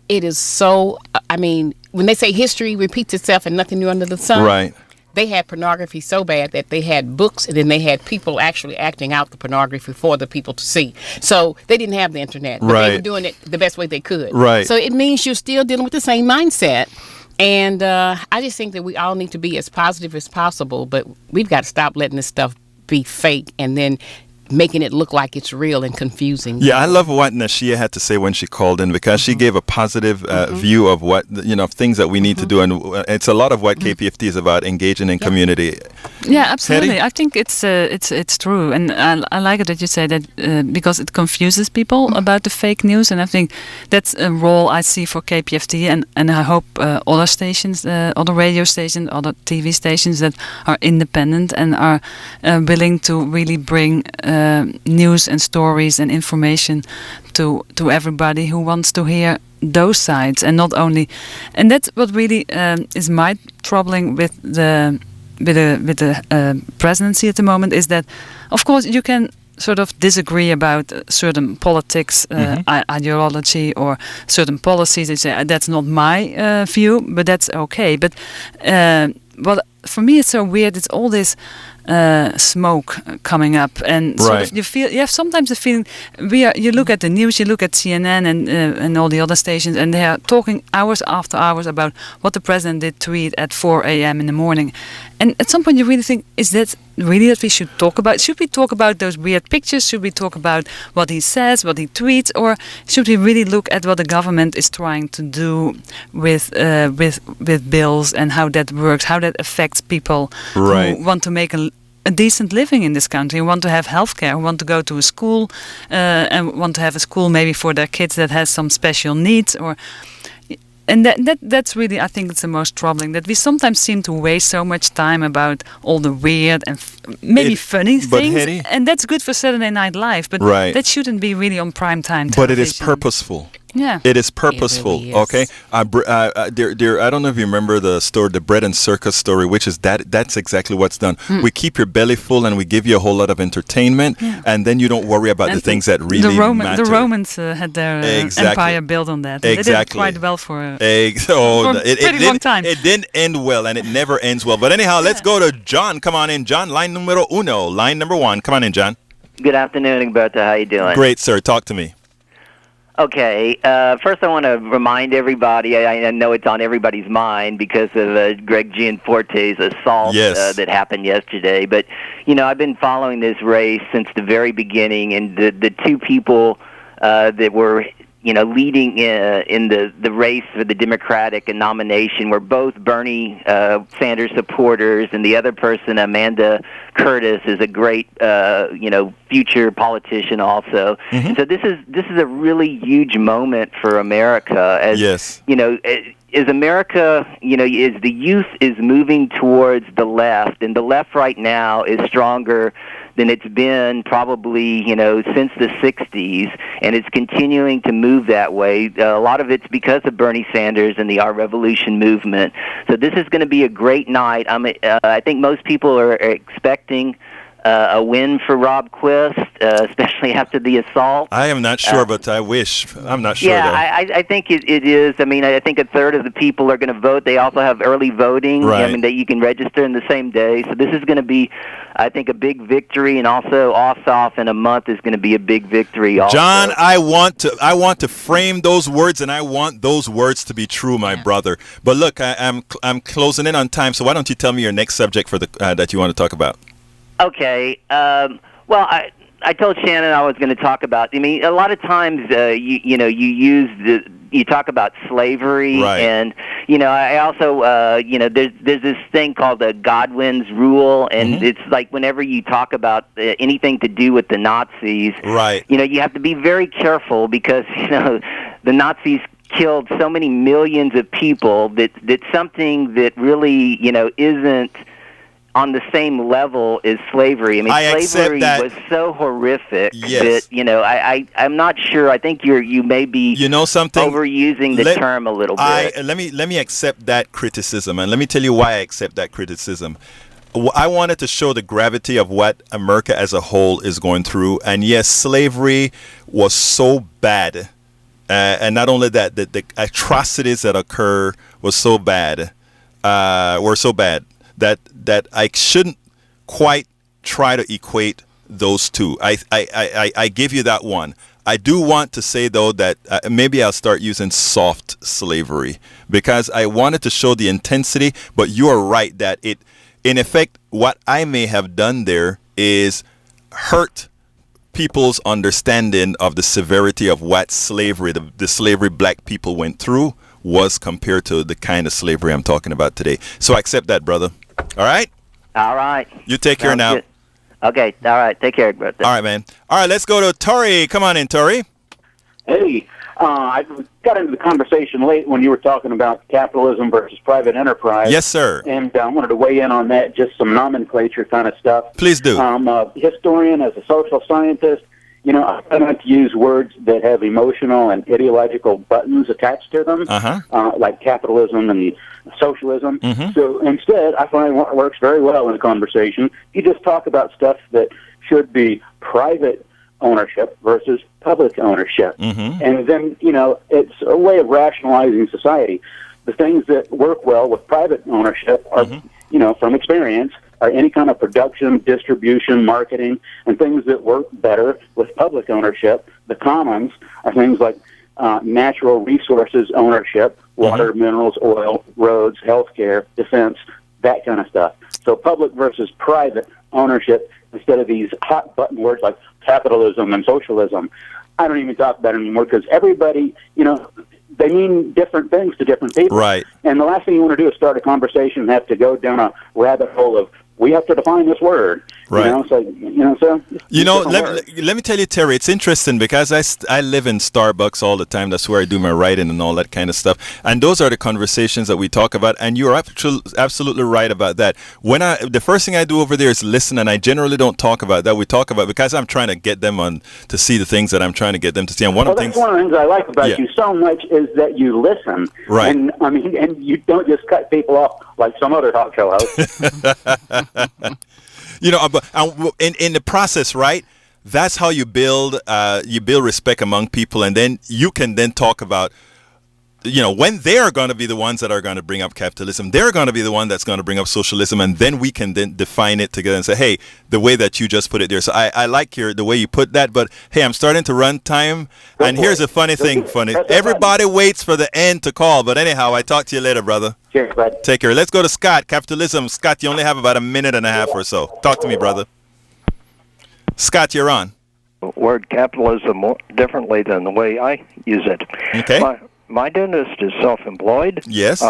It is so, when they say history repeats itself and nothing new under the sun. Right. They had pornography so bad that they had books, and then they had people actually acting out the pornography for the people to see. So they didn't have the internet, but they were doing it the best way they could. Right. So it means you're still dealing with the same mindset. And I just think that we all need to be as positive as possible, but we've got to stop letting this stuff be fake and then making it look like it's real and confusing. Yeah, I love what Nashia had to say when she called in, because she gave a positive view of what, things that we need to do. And it's a lot of what KPFT is about, engaging in community. Yeah, absolutely. Hetty? I think it's true. And I like it that you say that because it confuses people about the fake news. And I think that's a role I see for KPFT. And I hope other stations, other radio stations, other TV stations that are independent and are willing to really bring news and stories and information to everybody who wants to hear those sides, and not only. And that's what really is my troubling with the presidency at the moment, is that, of course, you can sort of disagree about certain politics, ideology, or certain policies. And say that's not my view, but that's okay. But what for me it's so weird. It's all this smoke coming up, and sort of you have sometimes the feeling you look at the news, you look at CNN and all the other stations, and they are talking hours after hours about what the president did tweet at 4 a.m. in the morning, and at some point you really think, is that really that we should talk about? Should we talk about those weird pictures? Should we talk about what he says, what he tweets, or should we really look at what the government is trying to do with bills and how that works, how that affects people who want to make a decent living in this country, who want to have healthcare, who want to go to a school, and want to have a school maybe for their kids that has some special needs, and that's really, I think it's the most troubling, that we sometimes seem to waste so much time about all the weird and maybe funny things, Hetty, and that's good for Saturday Night Live, but that shouldn't be really on prime time television. But it is purposeful. Yeah, it is purposeful. It really is. Okay, dear, I don't know if you remember the story, the bread and circus story, which is that's exactly what's done. We keep your belly full and we give you a whole lot of entertainment, and then you don't worry about the things that really matter. The Romans had their empire built on that. They did quite well for a pretty long time. It didn't end well, and it never ends well. But anyhow, let's go to John. Come on in, John. Line numero uno. Line number one. Come on in, John. Good afternoon, Egberto. How you doing? Great, sir. Talk to me. Okay, first I want to remind everybody, I know it's on everybody's mind because of Greg Gianforte's assault that happened yesterday, but, I've been following this race since the very beginning, and the two people that were, leading in the race for the Democratic nomination were both Bernie Sanders supporters, and the other person, Amanda Curtis, is a great, future politician also. And so this is a really huge moment for America, as as America, as the youth is moving towards the left, and the left right now is stronger than it's been probably, since the 60s, and it's continuing to move that way. A lot of it's because of Bernie Sanders and the Our Revolution movement. So this is going to be a great night. I think most people are expecting a win for Rob Quist, especially after the assault. I am not sure, but I wish. I'm not sure, yeah, though. I think it is. I mean, I think a third of the people are going to vote. They also have early voting. Right. I mean, that you can register in the same day. So this is going to be, I think, a big victory. And also, off in a month is going to be a big victory also. John, I want to frame those words, and I want those words to be true, my brother. But look, I'm closing in on time, so why don't you tell me your next subject for the that you want to talk about? Okay. Well, I told Shannon I was going to talk about. I mean, a lot of times, you talk about slavery, right. And I also there's this thing called the Godwin's rule, and it's like whenever you talk about anything to do with the Nazis, right? You have to be very careful because the Nazis killed so many millions of people that something that really isn't on the same level as slavery. I mean, slavery was so horrific that I'm not sure. I think you may be something overusing the term a little bit. Let me accept that criticism, and let me tell you why I accept that criticism. I wanted to show the gravity of what America as a whole is going through, and yes, slavery was so bad, and not only that, the atrocities that occur were so bad, that I shouldn't quite try to equate those two. I give you that one. I do want to say, though, that maybe I'll start using soft slavery because I wanted to show the intensity, but you are right that in effect, what I may have done there is hurt people's understanding of the severity of what slavery, the slavery black people went through, was compared to the kind of slavery I'm talking about today. So I accept that, brother. All right? All right. You take care now. Good. Okay. All right. Take care, brother. All right, man. All right, let's go to Tori. Come on in, Tori. Hey, I got into the conversation late when you were talking about capitalism versus private enterprise. Yes, sir. And I wanted to weigh in on that, just some nomenclature kind of stuff. Please do. I'm a historian, as a social scientist. I like to use words that have emotional and ideological buttons attached to them, like capitalism and socialism. So instead, I find what works very well in a conversation, you just talk about stuff that should be private ownership versus public ownership. And then, it's a way of rationalizing society. The things that work well with private ownership are, from experience, are any kind of production, distribution, marketing, and things that work better with public ownership. The commons are things like natural resources ownership, water, minerals, oil, roads, healthcare, defense, that kind of stuff. So public versus private ownership instead of these hot button words like capitalism and socialism. I don't even talk about it anymore because everybody, they mean different things to different people. Right. And the last thing you want to do is start a conversation and have to go down a rabbit hole of, we have to define this word. Right. Let me tell you, Terry, it's interesting because I live in Starbucks all the time. That's where I do my writing and all that kind of stuff. And those are the conversations that we talk about. And you're absolutely right about that. The first thing I do over there is listen, and I generally don't talk about that. We talk about because I'm trying to get them on to see the things that I'm trying to get them to see. And that's one of the things I like about you so much is that you listen. Right. And and you don't just cut people off like some other talk show host. But in the process, right? That's how you build respect among people, and then you can then talk about, when they're going to be the ones that are going to bring up capitalism, they're going to be the one that's going to bring up socialism, and then we can then define it together and say, hey, the way that you just put it there. So I like the way you put that, but hey, I'm starting to run time, and here's a funny thing. Everybody waits for the end to call, but anyhow, I talk to you later, brother. Cheers, bud. Take care. Let's go to Scott. Capitalism. Scott, you only have about a minute and a half or so. Talk to me, brother. Scott, you're on. Word capitalism differently than the way I use it. Okay. My dentist is self-employed. Yes.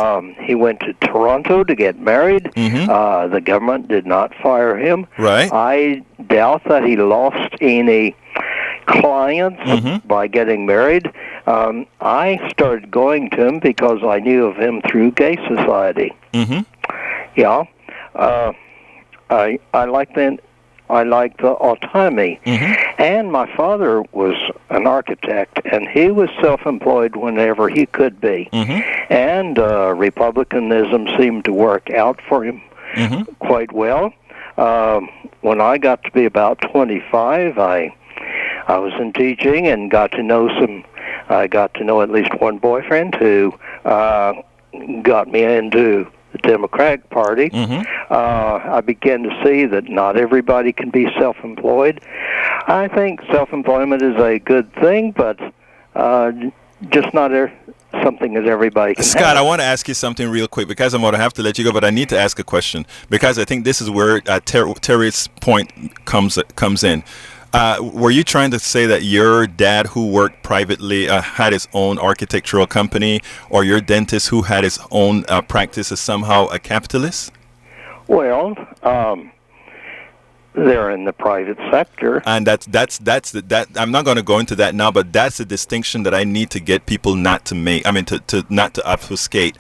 He went to Toronto to get married. The government did not fire him. Right. I doubt that he lost any clients by getting married. I started going to him because I knew of him through Gay Society. Yeah. I like the autonomy. And my father was an architect, and he was self-employed whenever he could be. And Republicanism seemed to work out for him quite well. when I got to be about 25, I was in teaching and got to know at least one boyfriend who got me into the Democratic Party. I began to see that not everybody can be self-employed. I think self-employment is a good thing, but just not something that everybody can Scott, have. I want to ask you something real quick because I'm going to have to let you go, but I need to ask a question because I think this is where Terry's point comes in. Were you trying to say that your dad who worked privately had his own architectural company, or your dentist who had his own practice is somehow a capitalist? Well, they're in the private sector, and that's I'm not going to go into that now, but that's a distinction that I need to get people not to make. I mean, to not to obfuscate.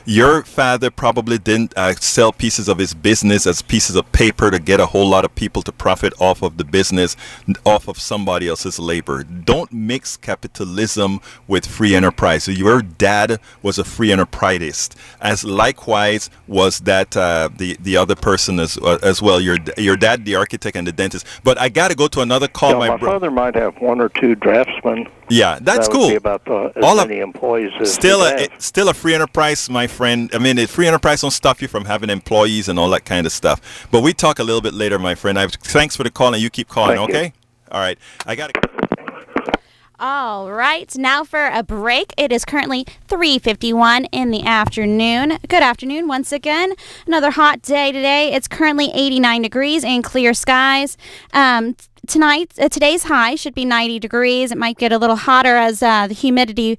Your father probably didn't sell pieces of his business as pieces of paper to get a whole lot of people to profit off of the business, off of somebody else's labor. Don't mix capitalism with free enterprise. So your dad was a free enterprisist, as likewise was that the other person as well. Your dad, the architect, and the dentist. But I got to go to another call. My father might have one or two draftsmen. Yeah, that's that cool. Would be about as many employees as still a free enterprise, my friend. I mean, free enterprise don't stop you from having employees and all that kind of stuff. But we talk a little bit later, my friend. Thanks for the call, and you keep calling, Thank okay? You. All right. I got to. All right, now for a break. It is currently 3:51 in the afternoon. Good afternoon once again. Another hot day today. It's currently 89 degrees and clear skies. Today's high should be 90 degrees. It might get a little hotter as the humidity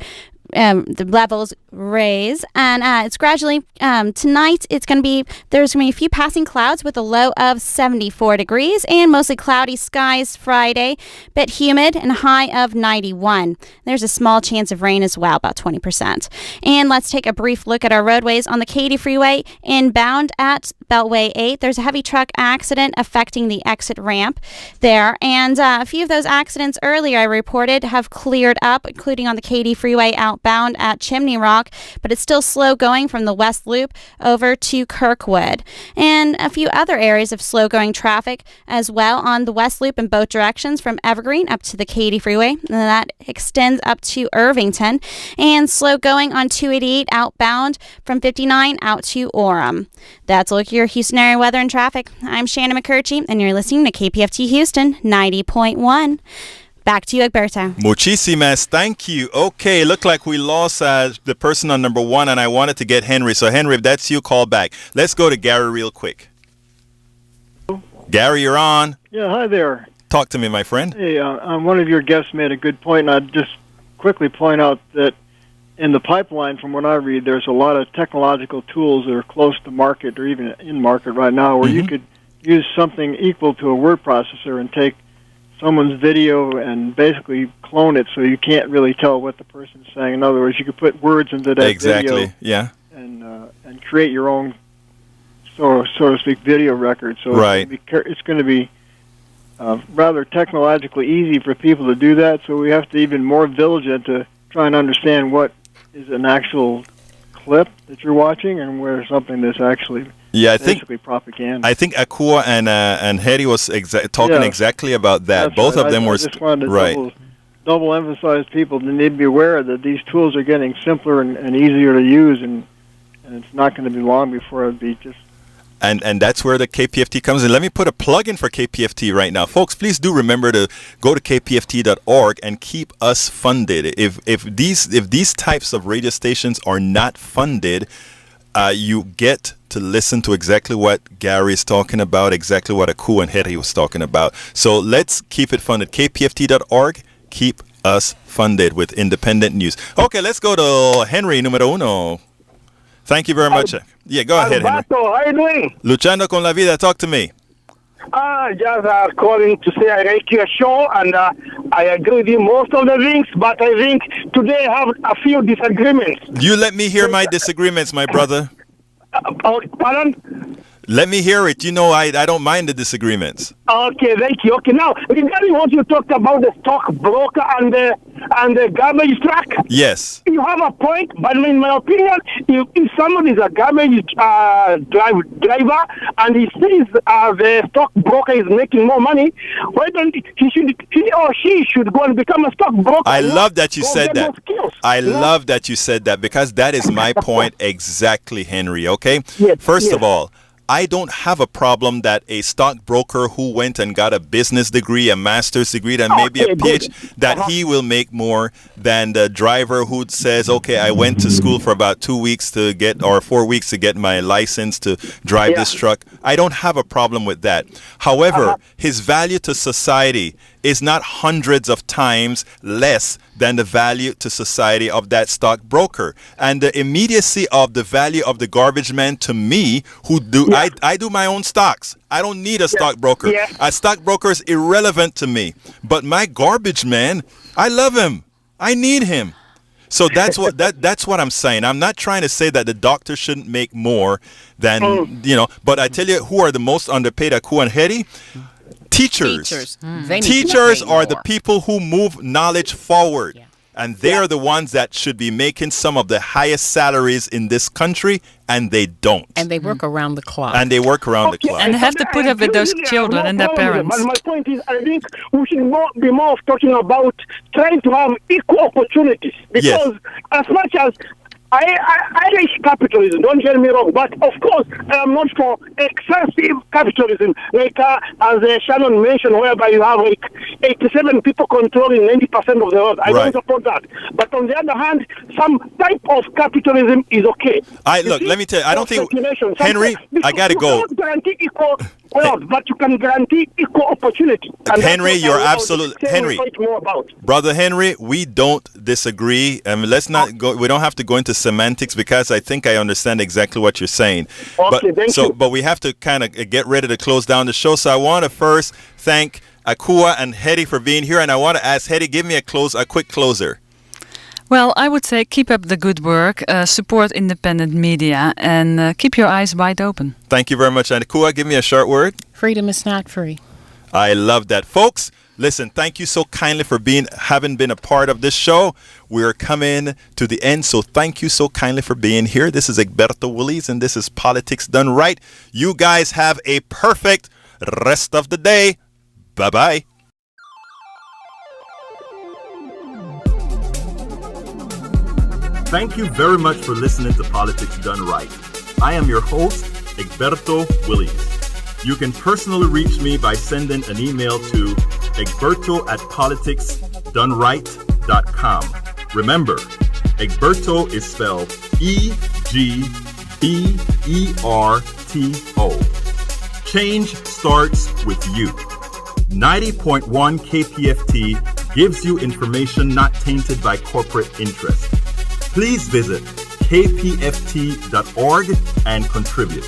the levels raise, and it's gradually tonight there's going to be a few passing clouds with a low of 74 degrees and mostly cloudy skies Friday, but humid and high of 91. There's a small chance of rain as well, about 20%. And let's take a brief look at our roadways. On the Katy Freeway inbound at Beltway 8, there's a heavy truck accident affecting the exit ramp there, and a few of those accidents earlier I reported have cleared up, including on the Katy Freeway outbound at Chimney Rock, but it's still slow going from the West Loop over to Kirkwood. And a few other areas of slow going traffic as well on the West Loop in both directions from Evergreen up to the Katy Freeway, and that extends up to Irvington, and slow going on 288 outbound from 59 out to Orem. That's a look at your Houston area weather and traffic. I'm Shannon McCurchie, and you're listening to KPFT Houston 90.1. Back to you, Egberto. Muchísimas, thank you. Okay, look like we lost the person on number one, and I wanted to get Henry. So, Henry, if that's you, call back. Let's go to Gary real quick. Gary, you're on. Yeah, hi there. Talk to me, my friend. Hey, one of your guests made a good point, and I'd just quickly point out that in the pipeline, from what I read, there's a lot of technological tools that are close to market or even in market right now where you could use something equal to a word processor and take someone's video and basically clone it so you can't really tell what the person's saying. In other words, you could put words into that video and create your own, so to speak, video record. So it's going to be rather technologically easy for people to do that, so we have to be even more vigilant to try and understand what is an actual clip that you're watching and where something that's actually basically propaganda. I think Akua and Hedy was talking exactly about that. That's Both right. of them were I just wanted to double emphasize people that need to be aware that these tools are getting simpler and easier to use, and it's not going to be long before it'll be just. And that's where the KPFT comes in. Let me put a plug in for KPFT right now. Folks, please do remember to go to kpft.org and keep us funded. If these types of radio stations are not funded, you get to listen to exactly what Gary is talking about, exactly what Aku and Hedy was talking about. So let's keep it funded. kpft.org, keep us funded with independent news. Okay, let's go to Henry, numero uno. Thank you very much. Yeah, go ahead, Henry. How are you doing? Luchando con la vida. Talk to me. Just calling to say I like your show, and I agree with you most of the things, but I think today I have a few disagreements. You let me hear my disagreements, my brother. Pardon? Let me hear it. You know, I don't mind the disagreements. Okay, thank you. Okay, now, regarding what you talked about the stockbroker and and the garbage truck. Yes. You have a point, but in my opinion, if somebody is a garbage driver and he sees the stockbroker is making more money, why don't he or she should go and become a stockbroker? I love that you said that. I love that you said that, because that is my point exactly, Henry, okay? First of all, I don't have a problem that a stockbroker who went and got a business degree, a master's degree, and maybe a PhD, that he will make more than the driver who says, okay, I went to school for about 2 weeks to get, or 4 weeks to get my license to drive this truck. I don't have a problem with that. However, his value to society is not hundreds of times less than the value to society of that stockbroker. And the immediacy of the value of the garbage man to me, who do I do my own stocks. I don't need a stockbroker. A stockbroker is irrelevant to me. But my garbage man, I love him. I need him. So that's what I'm saying. I'm not trying to say that the doctor shouldn't make more than, but I tell you who are the most underpaid, Akua and Hedy? Teachers. Teachers are the people who move knowledge forward. And they are the ones that should be making some of the highest salaries in this country, and they don't. And they work around the clock. And they have to put up with those children and their parents. But my point is, I think we should be more talking about trying to have equal opportunities. Because as much as I like capitalism, don't get me wrong, but of course I am not for excessive capitalism, like as Shannon mentioned, whereby you have like 87 people controlling 90% of the world. I don't support that. But on the other hand, some type of capitalism is okay. Let me tell you, I don't think, Henry, I got to go. You cannot guarantee equal wealth, but you can guarantee equal opportunity. And Henry, you're absolutely, Henry, Brother Henry, we don't disagree. Let's not go, we don't have to go into semantics, because I think I understand exactly what you're saying. But we have to kind of get ready to close down the show. So I want to first thank Akua and Hedy for being here, and I want to ask Hedy, give me a quick closer. Well, I would say keep up the good work, support independent media, and keep your eyes wide open. Thank you very much. And Akua, give me a short word. Freedom is not free. I love that. Folks, listen, thank you so kindly for having been a part of this show. We're coming to the end, so thank you so kindly for being here. This is Egberto Willies, and this is Politics Done Right. You guys have a perfect rest of the day. Bye-bye. Thank you very much for listening to Politics Done Right. I am your host, Egberto Willies. You can personally reach me by sending an email to egberto@politicsdoneright.com. Remember, Egberto is spelled E-G-B-E-R-T-O. Change starts with you. 90.1 KPFT gives you information not tainted by corporate interest. Please visit kpft.org and contribute.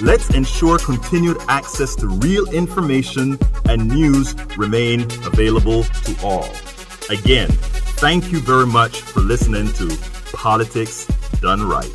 Let's ensure continued access to real information and news remain available to all. Again, thank you very much for listening to Politics Done Right.